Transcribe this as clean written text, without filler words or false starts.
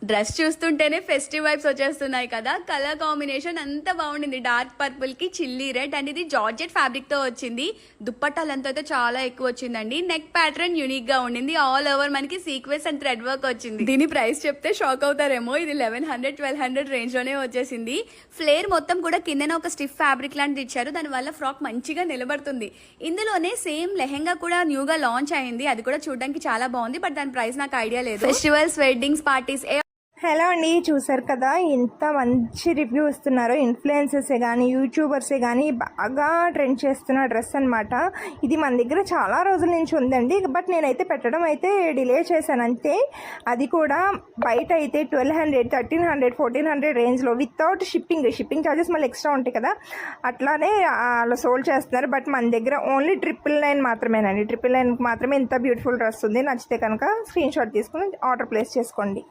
Dress చూస్తుంటేనే festive vibes వచ్చేస్తున్నాయి కదా. కలర్ కాంబినేషన్ అంత బాగుండింది. డార్క్ పర్పుల్ కి చిల్లీ రెడ్ అండ్ ఇది జార్జెట్ ఫ్యాబ్రిక్ తో వచ్చింది. దుప్పట్టా లెంత్ అయితే చాలా ఎక్కువ వచ్చిందండి. నెక్ ప్యాటర్న్ యూనిక్ గా ఉండింది. ఆల్ ఓవర్ మనకి సీక్వెన్స్ అండ్ థ్రెడ్ వర్క్ వచ్చింది. దీని ప్రైస్ చెప్తే షాక్ అవుతారేమో. ఇది 1100-1200 రేంజ్ లోనే వచ్చేసింది. ఫ్లేర్ మొత్తం కూడా కిందన ఒక స్టిఫ్ ఫ్యాబ్రిక్ లాంటిది ఇచ్చారు. దాని వల్ల ఫ్రాక్ మంచిగా నిలబడుతుంది. ఇందులోనే సేమ్ లెహెంగా కూడా న్యూగా లాంచ్ అయింది. అది కూడా చూడడానికి చాలా బాగుంది. బట్ దాని ప్రైస్ నాకు ఐడియా లేదు. ఫెస్టివల్స్, వెడ్డింగ్స్, పార్టీస్ హలో అండి, చూసారు కదా ఎంత మంచి రివ్యూ ఇస్తున్నారో. ఇన్ఫ్లుయెన్సర్సే కానీ యూట్యూబర్సే కానీ బాగా ట్రెండ్ చేస్తున్న డ్రెస్ అనమాట. ఇది మన దగ్గర చాలా రోజుల నుంచి ఉందండి. బట్ నేనైతే పెట్టడం అయితే డిలే చేశాను అంతే. అది కూడా బయట అయితే 1200, 1300, 1400 రేంజ్లో వితౌట్ షిప్పింగ్ ఛార్జెస్ మళ్ళీ ఎక్స్ట్రా ఉంటాయి కదా, అట్లానే అలా సోల్డ్ చేస్తున్నారు. బట్ మన దగ్గర ఓన్లీ 999 మాత్రమేనండి. 999 మాత్రమే ఇంత బ్యూటిఫుల్ డ్రెస్ ఉంది. నచ్చితే కనుక స్క్రీన్ షాట్ తీసుకుని ఆర్డర్ ప్లేస్ చేసుకోండి.